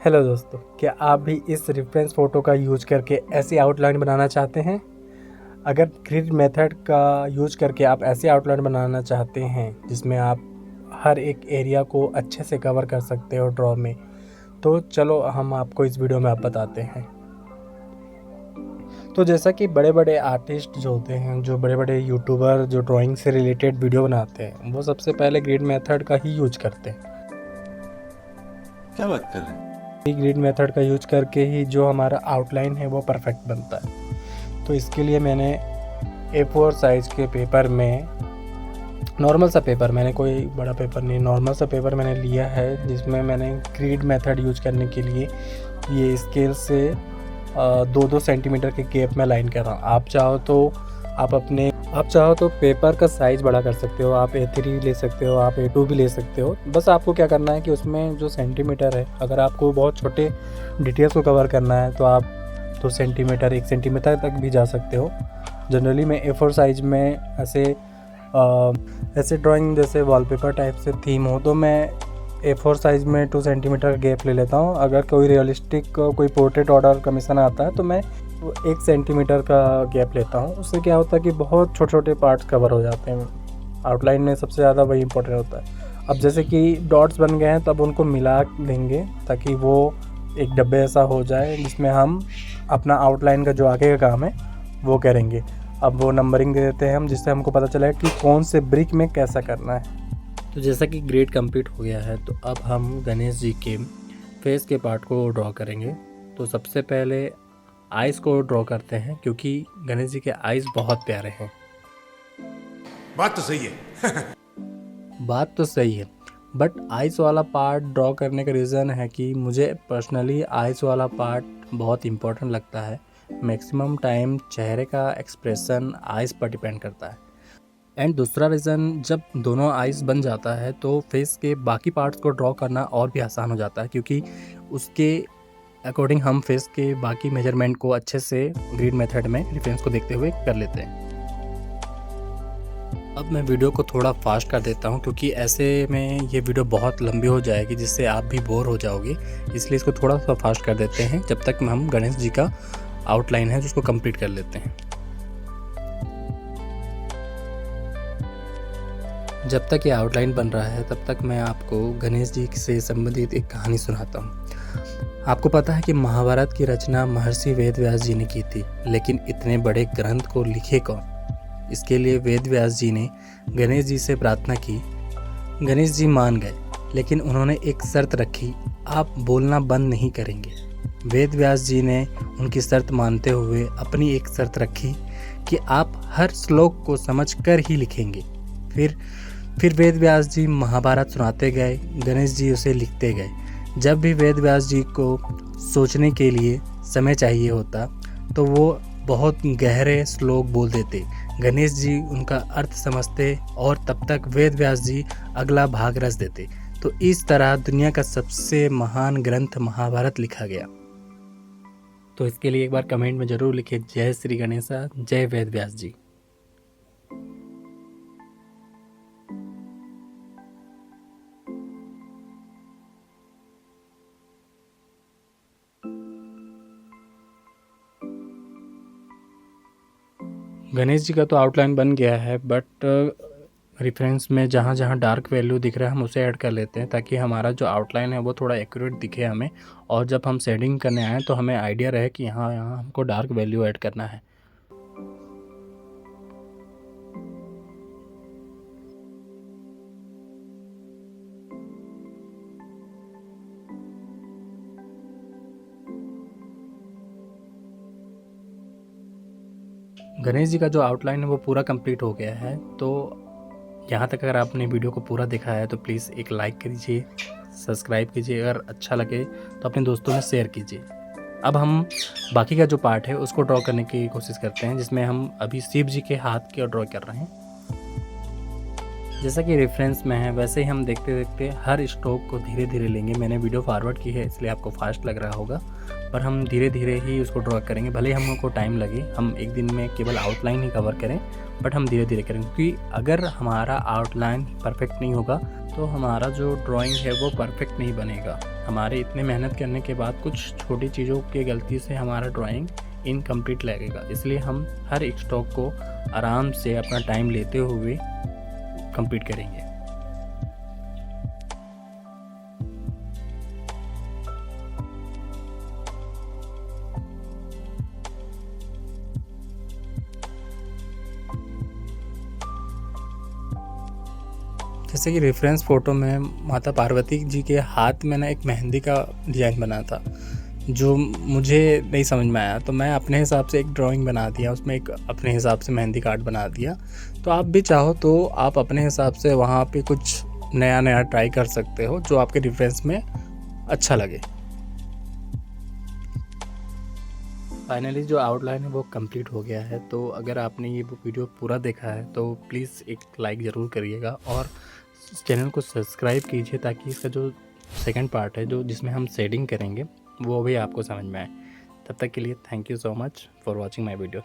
Hello दोस्तों, क्या आप भी इस रेफरेंस फ़ोटो का यूज करके ऐसी आउटलाइन बनाना चाहते हैं? अगर ग्रिड मेथड का यूज करके आप ऐसी आउटलाइन बनाना चाहते हैं जिसमें आप हर एक एरिया को अच्छे से कवर कर सकते हो ड्रॉ में, तो चलो हम आपको इस वीडियो में आप बताते हैं। तो जैसा कि बड़े बड़े आर्टिस्ट जो होते हैं, जो बड़े बड़े यूट्यूबर जो ड्राइंग से रिलेटेड वीडियो बनाते हैं, वो सबसे पहले ग्रिड मेथड का ही यूज करते हैं। क्या बात कर रहे हैं? ग्रिड मेथड का यूज करके ही जो हमारा आउटलाइन है वो परफेक्ट बनता है। तो इसके लिए मैंने A4 साइज़ के पेपर में, नॉर्मल सा पेपर, मैंने कोई बड़ा पेपर नहीं, नॉर्मल सा पेपर मैंने लिया है, जिसमें मैंने ग्रिड मेथड यूज करने के लिए ये स्केल से 2-2 सेंटीमीटर के गैप में लाइन कर रहा हूँ। आप चाहो तो पेपर का साइज़ बड़ा कर सकते हो, आप A3 ले सकते हो, आप A2 भी ले सकते हो। बस आपको क्या करना है कि उसमें जो सेंटीमीटर है, अगर आपको बहुत छोटे डिटेल्स को कवर करना है तो आप 2 सेंटीमीटर 1 सेंटीमीटर तक भी जा सकते हो। जनरली मैं A4 साइज़ में ऐसे ड्राइंग जैसे वॉलपेपर टाइप से थीम हो तो मैं A4 साइज़ में 2 सेंटीमीटर का गैप ले लेता हूँ। अगर कोई रियलिस्टिक कोई पोर्ट्रेट ऑर्डर कमीशन आता है तो मैं 1 सेंटीमीटर का गैप लेता हूँ। उससे क्या होता है कि बहुत छोटे छोटे पार्ट्स कवर हो जाते हैं। आउटलाइन में सबसे ज़्यादा वही इंपॉर्टेंट होता है। अब जैसे कि डॉट्स बन गए हैं, तब उनको मिला देंगे ताकि वो एक डब्बे ऐसा हो जाए जिसमें हम अपना आउटलाइन का जो आगे का काम है वो करेंगे। अब वो नंबरिंग दे देते हैं हम, जिससे हमको पता चला कि कौन से ब्रिक में कैसा करना है। तो जैसा कि ग्रेड कंप्लीट हो गया है, तो अब हम गणेश जी के फेस के पार्ट को ड्रॉ करेंगे। तो सबसे पहले आइज़ को ड्रॉ करते हैं, क्योंकि गणेश जी के आइज़ बहुत प्यारे हैं। बात तो सही है। बात तो सही है, बट आइज़ वाला पार्ट ड्रॉ करने का रीज़न है कि मुझे पर्सनली आइज़ वाला पार्ट बहुत इम्पोर्टेंट लगता है। मैक्सिमम टाइम चेहरे का एक्सप्रेशन आइज़ पर डिपेंड करता है। एंड दूसरा रीज़न, जब दोनों आइज़ बन जाता है तो फेस के बाकी पार्ट्स को ड्रॉ करना और भी आसान हो जाता है, क्योंकि उसके अकॉर्डिंग हम फेस के बाकी मेजरमेंट को अच्छे से ग्रिड मेथड में रेफरेंस को देखते हुए कर लेते हैं। अब मैं वीडियो को थोड़ा फास्ट कर देता हूँ, क्योंकि ऐसे में ये वीडियो बहुत लंबी हो जाएगी जिससे आप भी बोर हो जाओगे, इसलिए इसको थोड़ा सा फास्ट कर देते हैं जब तक हम गणेश जी का आउटलाइन है जिसको कंप्लीट कर लेते हैं। जब तक ये आउटलाइन बन रहा है तब तक मैं आपको गणेश जी से संबंधित एक कहानी सुनाता हूँ। आपको पता है कि महाभारत की रचना महर्षि वेद व्यास जी ने की थी, लेकिन इतने बड़े ग्रंथ को लिखे कौन? इसके लिए वेद व्यास जी ने गणेश जी से प्रार्थना की। गणेश जी मान गए, लेकिन उन्होंने एक शर्त रखी, आप बोलना बंद नहीं करेंगे। वेद व्यास जी ने उनकी शर्त मानते हुए अपनी एक शर्त रखी कि आप हर श्लोक को समझ कर ही लिखेंगे। फिर वेद व्यास जी महाभारत सुनाते गए, गणेश जी उसे लिखते गए। जब भी वेद व्यास जी को सोचने के लिए समय चाहिए होता तो वो बहुत गहरे श्लोक बोल देते, गणेश जी उनका अर्थ समझते और तब तक वेद व्यास जी अगला भाग रच देते। तो इस तरह दुनिया का सबसे महान ग्रंथ महाभारत लिखा गया। तो इसके लिए एक बार कमेंट में ज़रूर लिखिए, जय श्री गणेशा, जय वेद व्यास जी। गणेश जी का तो आउटलाइन बन गया है, बट रेफरेंस में जहाँ जहाँ डार्क वैल्यू दिख रहा है हम उसे ऐड कर लेते हैं, ताकि हमारा जो आउटलाइन है वो थोड़ा एक्यूरेट दिखे हमें, और जब हम शेडिंग करने आएँ तो हमें आइडिया रहे कि यहाँ हमको डार्क वैल्यू ऐड करना है। गणेश जी का जो आउटलाइन है वो पूरा कंप्लीट हो गया है। तो यहाँ तक अगर आपने वीडियो को पूरा देखा है तो प्लीज़ एक लाइक कीजिए, सब्सक्राइब कीजिए, अगर अच्छा लगे तो अपने दोस्तों में शेयर कीजिए। अब हम बाकी का जो पार्ट है उसको ड्रॉ करने की कोशिश करते हैं, जिसमें हम अभी शिव जी के हाथ की ड्रॉ कर रहे हैं। जैसा कि रेफरेंस में है वैसे ही हम देखते देखते हर स्ट्रोक को धीरे धीरे लेंगे। मैंने वीडियो फॉरवर्ड की है इसलिए आपको फास्ट लग रहा होगा, पर हम धीरे धीरे ही उसको ड्रॉ करेंगे। भले ही हमको टाइम लगे, हम एक दिन में केवल आउटलाइन ही कवर करें, बट हम धीरे धीरे करेंगे, क्योंकि अगर हमारा आउटलाइन परफेक्ट नहीं होगा तो हमारा जो ड्राइंग है वो परफेक्ट नहीं बनेगा। हमारे इतने मेहनत करने के बाद कुछ छोटी चीज़ों की गलती से हमारा ड्राइंग इनकम्प्लीट लगेगा। इसलिए हम हर एक स्ट्रोक को आराम से अपना टाइम लेते हुए कंप्लीट करेंगे। जैसे कि रेफरेंस फ़ोटो में माता पार्वती जी के हाथ में ना एक मेहंदी का डिज़ाइन बना था, जो मुझे नहीं समझ में आया, तो मैं अपने हिसाब से एक ड्राइंग बना दिया, उसमें एक अपने हिसाब से मेहंदी कार्ड बना दिया। तो आप भी चाहो तो आप अपने हिसाब से वहाँ पे कुछ नया ट्राई कर सकते हो, जो आपके रेफरेंस में अच्छा लगे। फाइनली जो आउटलाइन है वो कंप्लीट हो गया है। तो अगर आपने ये वीडियो पूरा देखा है तो प्लीज़ एक लाइक ज़रूर करिएगा और चैनल को सब्सक्राइब कीजिए, ताकि इसका जो सेकंड पार्ट है, जो जिसमें हम शेडिंग करेंगे, वो भी आपको समझ में आए। तब तक के लिए thank you so much for watching my video.